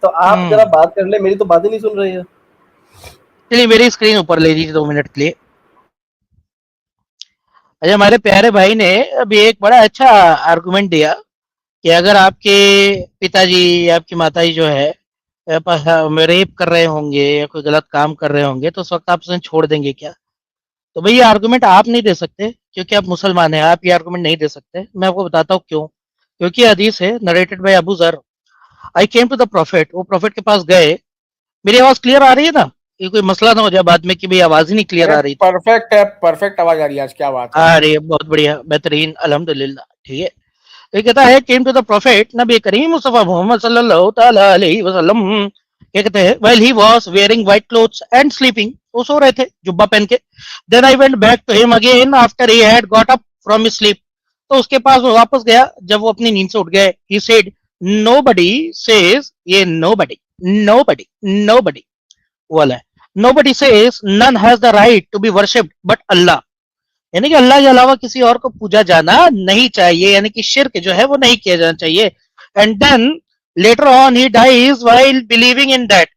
तो आप जरा बात कर ले, मेरी तो बात ही नहीं सुन रही है। चलिए मेरी स्क्रीन ऊपर ले लीजिए 2 मिनट के लिए। अच्छा, हमारे प्यारे भाई ने अभी एक बड़ा अच्छा आर्गुमेंट दिया कि अगर आपके पिताजी या आपकी माताजी जो है रेप कर रहे होंगे या कोई गलत काम कर रहे होंगे तो उस वक्त आप उन्हें छोड़ देंगे क्या? तो भाई ये आर्गुमेंट आप नहीं दे सकते क्योंकि आप मुसलमान हैं। आप ये आर्गुमेंट नहीं दे सकते। मैं आपको बताता हूँ क्यों। क्योंकि हदीस है नरेटेड बाय अबू जर, आई केम टू द प्रॉफिट। वो प्रॉफिट के पास गए। मेरी आवाज क्लियर आ रही है ना? ये कोई मसला ना हो जाए बाद में कि भाई आवाज ही नहीं क्लियर अरे आ रही थी। परफेक्ट है, परफेक्ट आवाज आ रही है आज, क्या बात है। अरे बहुत बढ़िया, बेहतरीन, अल्हम्दुलिल्लाह। ठीक है, ये कहता है केम टू द प्रॉफिट, नबी करीम मुस्तफा मोहम्मद सल्लल्लाहु तआला अलैहि वसल्लम, क्या कहते हैं, while he was wearing white clothes and sleeping, वो सो रहे थे जुब्बा पहन के। Then I went back to him again after he had got up from his sleep, तो उसके पास वो वापस गया जब वो अपनी नींद से उठ गए। ही सेड नोबडी सेज, ये नोबडी नोबडी नोबडी वाला है। Nobody says none has the right to be worshipped but Allah, यानी कि अल्लाह के अलावा किसी और को पूजा जाना नहीं चाहिए, यानी कि शिर्क जो है वो नहीं किया जाना चाहिए। And then later on he dies while believing in that,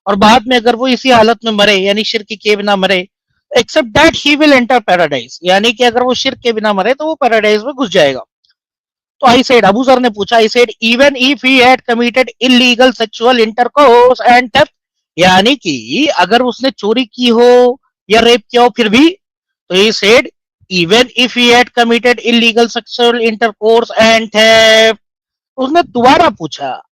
और बाद में अगर वो इसी हालत में मरे यानी शिर्क किए बिना मरे, except that he will enter paradise, यानी कि अगर वो शिर्क के बिना मरे तो वो पैराडाइज में घुस जाएगा। तो आई सेड, अबू सर ने पूछा, I said even if he had committed illegal sexual intercourse and theft, यानी कि अगर उसने चोरी की हो या रेप किया हो फिर भी, तो he said even if he had committed illegal sexual intercourse and theft, उसने दोबारा पूछा।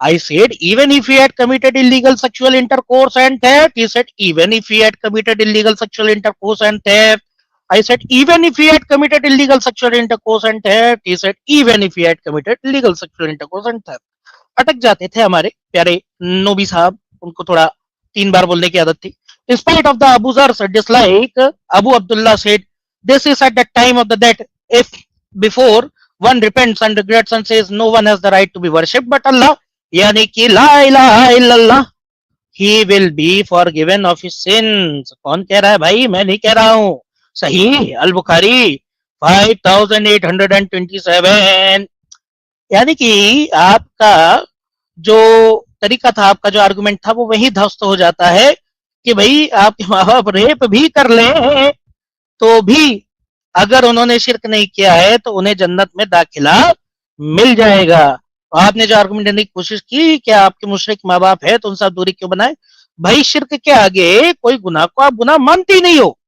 I said even if he had committed illegal sexual intercourse and theft, he said even if he had committed illegal sexual intercourse and theft, I said even if he had committed illegal sexual intercourse and theft, he said even if he had committed illegal sexual intercourse and theft। अटक जाते थे हमारे प्यारे नोबी साहब, उनको थोड़ा 3 बार बोलने की आदत थी। In spite of the Abu Zar's dislike, Abu Abdullah said, this is at the time of the death. If before one repents and regrets and says no one has the right to be worshipped but Allah, यानी कि ला इलाहा इल्लल्लाह, he will be forgiven of his sins। कौन कह रहा है भाई? मैं नहीं कह रहा हूं। सही अल बुखारी 5827, यानी कि आपका जो तरीका था, आपका जो आर्गुमेंट था, वो वही ध्वस्त हो जाता है कि भाई आपके माँ बाप रेप भी कर लें तो भी अगर उन्होंने शिरक नहीं किया है तो उन्हें जन्नत में दाखिला मिल जाएगा। तो आपने जो आर्गुमेंट देने की कोशिश की कि आपके मुशरिक माँ बाप है तो उनसे आप दूरी क्यों बनाए? भाई शिरक के आगे कोई गुनाह को आप गुनाह मानते ही नहीं हो।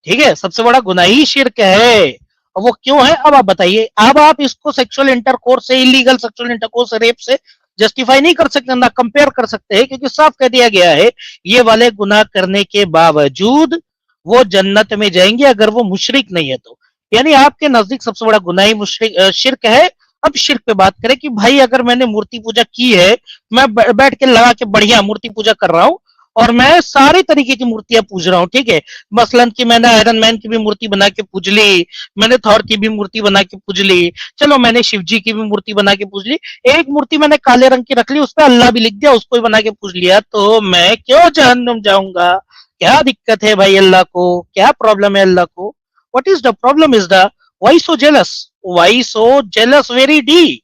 ठीक है, सबसे बड़ा गुनाह ही शिरक है। और वो क्यों है अब आप बताइए। अब आप इसको सेक्सुअल इंटरकोर्स से, इलीगल सेक्सुअल इंटरकोर्स, रेप से जस्टिफाई नहीं कर सकते, ना कंपेयर कर सकते हैं, क्योंकि साफ कह दिया गया है ये वाले गुनाह करने के बावजूद वो जन्नत में जाएंगे अगर वो मुशरिक नहीं है तो। यानी आपके नजदीक सबसे बड़ा गुनाह ही शिरक है। अब शिरक पे बात करें कि भाई अगर मैंने मूर्ति पूजा की है, मैं बैठ के लगा के बढ़िया मूर्ति पूजा कर रहा हूं और मैं सारी तरीके की मूर्तियां पूज रहा हूँ, ठीक है, मसलन कि मैंने आयरन मैन की भी मूर्ति बना के पूज ली, मैंने थॉर की भी मूर्ति बना के पूज ली, चलो मैंने शिव जी की भी मूर्ति बना के पूज ली, एक मूर्ति मैंने काले रंग की रख ली, उस पर अल्लाह भी लिख दिया, उसको भी बना के पूज लिया, तो मैं क्यों जहन्नुम जाऊंगा? क्या दिक्कत है भाई अल्लाह को? क्या प्रॉब्लम है अल्लाह को? What is the problem? Is the why so jealous? Why so jealous very D?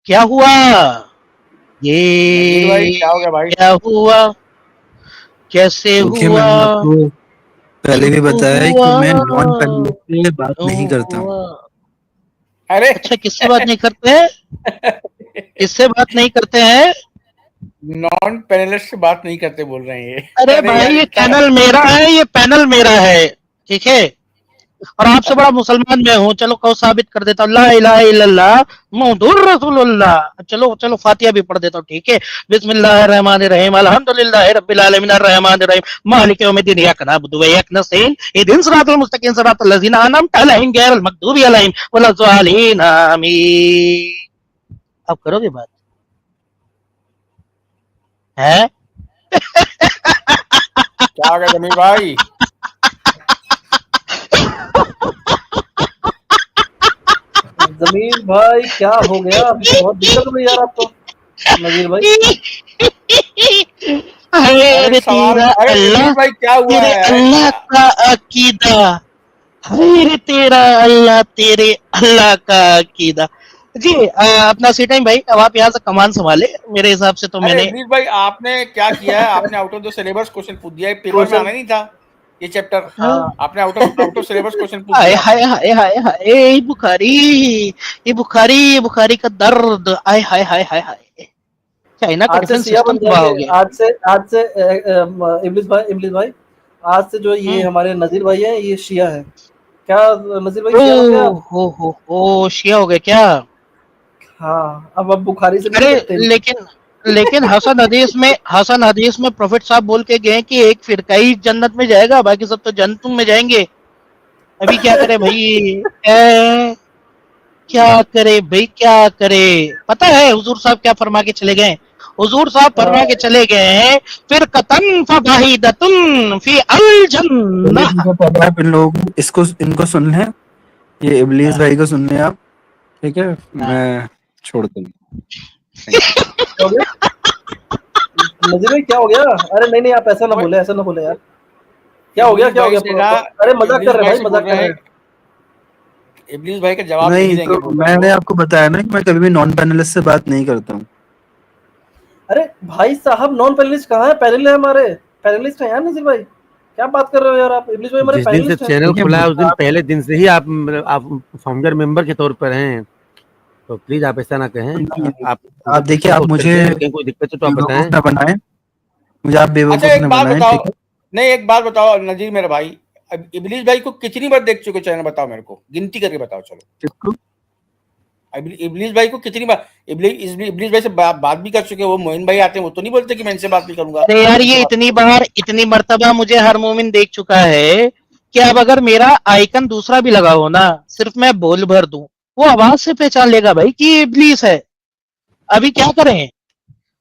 क्या हुआ? नजीर भाई ये क्या हो गया भाई? क्या हुआ? कैसे क्योंकि हुआ? मैंने आपको पहले भी क्यों बताया है कि हुआ? मैं नॉन पेनल्टी से बात क्यों नहीं करता हूँ। हुआ? अरे अच्छा, किससे बात नहीं करते हैं? किससे बात नहीं करते हैं? नॉन पैनलिस्ट से बात नहीं करते बोल रहे हैं ये। अरे अरे भाई यार ये क्या पैनल मेरा है, ये पैनल मेरा है, ठीक है, और आपसे बड़ा मुसलमान मैं हूँ। चलो कहो साबित कर देता हूँ, ला इलाहा इल्लल्लाह मुहम्मदुर रसूलुल्लाह। चलो चलो फातिहा भी पढ़ देता हूँ, ठीक है। बिस्मिल्लाहिर रहमानिर रहीम, अल्हम्दुलिल्लाहि रब्बिल आलमीन, अर्रहमानिर रहीम, मालिकि यौमिद्दीन, इय्याका नअबुदु व इय्याका नस्तईन, इहदिनस सिरातल मुस्तकीम, सिरातल लज़ीना अनअमता अलैहिम गैरिल मग़दूबि अलैहिम वलज़्ज़ालिन, आमीन। अब करोगे बात? है? क्या हो गया जमीर भाई? जमीर भाई क्या हो गया? बहुत दिक्कत हो गई यार आपको, नजीर भाई। अरे सवाल, तेरा अरे अल्लाह, इब्लीस भाई क्या हुआ तेरे है? अल्लाह का अकीदा, रे तेरा अल्लाह, तेरे अल्लाह का अकीदा। जी अपना सी टाइम भाई, अब आप यहाँ से कमान संभाले। मेरे हिसाब से तो अरे मैंने इब्लीस भाई आपने क्या किया है? आपने out of the syllabus question पूछ दिया है, पेपर में क्वेश्चन, आना नहीं था ये चैप्टर। हाँ आपने आउट ऑफ सिलेबस क्वेश्चन पूछ हाय दिया हाय आपने। हाय हाय हाय, ये बुखारी, ये बुखारी, ये बुखारी का दर्द, आय हाय हाय हाय हाय। चाइना का आज से डिफेंस शिया सिस्टम बन तबाह जाएंगे। हो गया। आज से इब्लिस भाई आज से जो ये हमारे नजीर भाई हैं ये शिया है क्या? नजीर भाई शिया बन गए आप? हो शिया हो गए क्या? हाँ, अब बुखारी से नहीं अरे निपटते इनसे। लेकिन लेकिन हसन हदीस में प्रोफेट साहब बोल के गए कि एक फिरका ही जन्नत में जाएगा, बाकी सब तो जन्नतुम में जाएंगे। अभी क्या करे भाई? क्या करे भाई, क्या करे? पता है हुजूर साहब क्या फरमा के चले गए? हुजूर साहब फरमा के चले गए हैं, फिर कतन फबाहिदतुन फी अल चलिए जन्नह। ठीक है, पहले आप इन लोगों को इसको इनको सुन लें, ये इब्लीस भाई को सुन लें आप, ठीक है? मैं छोड़ता हूँ। Thank you. क्या हो गया नजीर भाई, क्या हो गया? अरे नहीं नहीं, आप ऐसा ना बोले, ऐसा ना बोले यार। क्या हो गया, इब्लीस क्या हो भाई गया? से ना, अरे मजाक इब्लीस कर रहे भाई हैं से भाई, बोल मजाक रहे कर रहे हैं, हैं। इब्लीस भाई का जवाब नहीं नहीं देंगे तो बोल रहे हैं मैंने वो। आपको बताया ना कि मैं कभी भी नॉन पैनलिस्ट से बात नहीं करता हूँ। अरे भाई साहब, नॉन पैनलिस्ट कहाँ है? पैनल है हमारे, पैनलिस्ट है यार नजीर भाई। क्या बात कर रहे हो यार आप? इब्लिस भाई हमारे जिस दिन से पैनलिस्ट हैं। चैनल देखिए खुला है उस दिन आप पहले दिन से ही आप फाउंडर मेंबर के तौर पर हैं, तो प्लीज आप ऐसा ना कहें। आप देखिए, आप मुझे कहीं कोई दिक्कत है तो आप बेवकूफ बताएं। ना बनाएं, मुझे आप अच्छा बेवकूफ एक ना बात बनाएं, बताओ, ठीक है? नहीं एक बात बताओ नजीर मेरे भाई, अब इब्लीस भाई को कितनी बार देख चुके चैनल, बताओ मेरे को, गिनती करके बताओ चलो। किसको? इब्लीस भाई को कितनी बार, इब्लीस भाई से बात भी कर चुके हो? वो मोइन भाई आते हैं, वो तो नहीं बोलते कि मैं इनसे बात नहीं करूंगा, अरे यार, इनसे ये बात इतनी नहीं बार, इतनी मर्तबा मुझे हर मोमिन देख चुका है कि अब अगर मेरा आइकन दूसरा भी लगा हो ना, सिर्फ मैं बोल भर दूं, वो आवाज से पहचान लेगा भाई कि ये इब्लीस है। अभी क्या करें?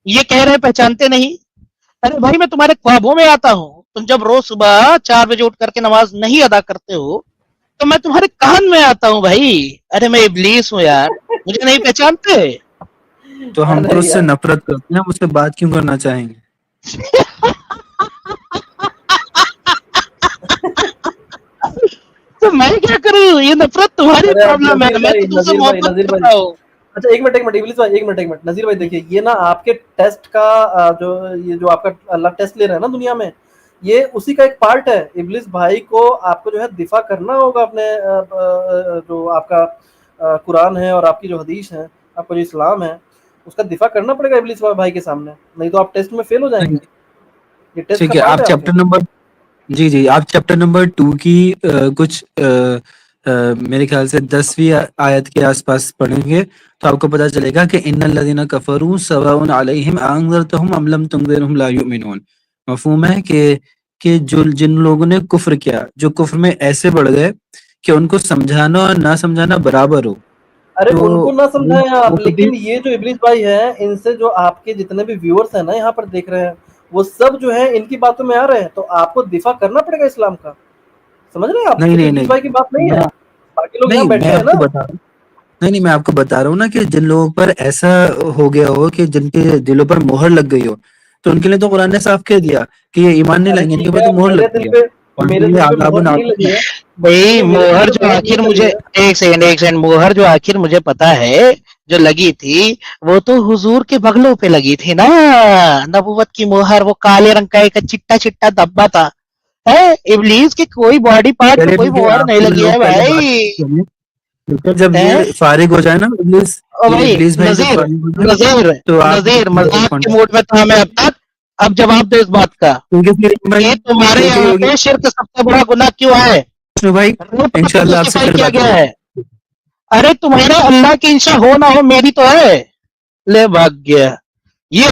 ये कह रहे पहचानते नहीं। अरे भाई, मैं तुम्हारे ख्वाबों में आता हूँ। तुम जब रोज सुबह 4 बजे उठ करके नमाज नहीं अदा करते हो, तो मैं तुम्हारे कान में आता हूँ भाई। अरे मैं इब्लीस हूँ यार, मुझे नहीं पहचानते? तो हम तो अरे उससे यार, नफरत करते हैं, हम उससे बात क्यों करना चाहेंगे? तो मैं क्या करूँ? ये नफरत तुम्हारी अरे आप प्रॉब्लम है, नजीर मैं भाई, तो तुमसे नजीर भाई, मोहब्बत नजीर भाई। करता हूँ। अच्छा एक मिनट, एक मिनट इब्लिस भाई, एक मिनट, एक मिनट नजीर भाई, देखिए ये ना आपके टेस्ट का जो ये जो आपका अल्लाह टेस्ट ले रहा है ना दुनिया में, ये उसी का एक पार्ट है। इब्लिस भाई को आपको जो है दिफा करना होगा अपने जो आपका कुरान है और आपकी जो हदीस है, आपका जो इस्लाम है, उसका दिफा करना पड़ेगा इब्लिस भाई के सामने, नहीं तो आप टेस्ट में फेल हो जाएंगे। ये टेस्ट का ठीक है, पार्ट आप है आपके। चैप्टर नंबर, जी जी, आप चैप्टर नंबर 2 की कुछ मेरे ख्याल से 10वीं आयत के आसपास पढ़ेंगे तो आपको पता चलेगा कि इन्नल लज़ीना कफ़रू सवाउन अलैहिम अअंज़रतहुम अम लम तुनज़िरहुम ला युमिनून। मफ़हूम है कि जो जिन लोगों ने कुफ्र किया, जो कुफ्र में ऐसे बढ़ गए कि उनको समझाना और ना समझाना बराबर हो, अरे तो उनको ना समझाएं वो आप, कभी लेकिन ये जो इब्लिस भाई है, इनसे जो आपके जितने भी व्यूअर्स हैं ना यहाँ पर देख रहे हैं, वो सब जो है इनकी बातों में आ रहे हैं, तो आपको दिफा करना पड़ेगा इस्लाम का। समझ रहे हैं आप? नहीं सिर्फ नहीं इब्लिस नहीं भाई की बात नहीं है, मैं बाकी लोग नहीं यहाँ बैठे मैं हैं ना। आपको बता रहा हूँ, नहीं मैं आपको बता रहा हूँ ना कि जिन लोगों पर ऐसा हो गया हो कि जिनके दिलों पर मोहर लग गई हो, तो उनके लिए तो कुरान ने साफ कह दिया कि ये ईमान नहीं अरे लाएंगे, इनके ठीक ऊपर है, तो मोहर लग गई है, और मेरे उनके लिए दिल पे आदाब मोहर नहीं नाजुक लगी है। है। भाई सुनिए, मेरे दिल मोहर पे जो मोहर नहीं आखिर लगी मुझे, है। एक सेकंड, मोहर जो आखिर मुझे पता है जो लगी थी, वो तो हुजूर के बगलों पे लगी थी ना। नबुवत की मोहर, वो काले रंग का एक चिट्टा चिट्टा धब्बा था। है इब्लीस के कोई बॉडी पार्ट पे चलिए कोई ठीक है, मोहर आप नहीं तीन लगी लोग है पहले बात भाई। करिए, ठीक है? जब है ये फारिग हो जाए ना इब्लीस, ओ ये भाई, इब्लीस भाई जब नजीर, फारिग हो जाए नजीर, तो आप नजीर, मजाक के मूड में था मैं अब तक। अब जवाब दो इस बात का क्योंकि फिर भाई कि तुम्हारे ठीक ही यहाँ होगी पे शिर्क सबसे बड़ा गुनाह क्यों है? विष्णु भाई, रूप को इंशाल्लाह आपसे क्रूसीफाई फिर किया बात गया होगी। है। अरे तुम्हारे अल्लाह की इंशा हो ना हो, मेरी तो है। ले भाग गया।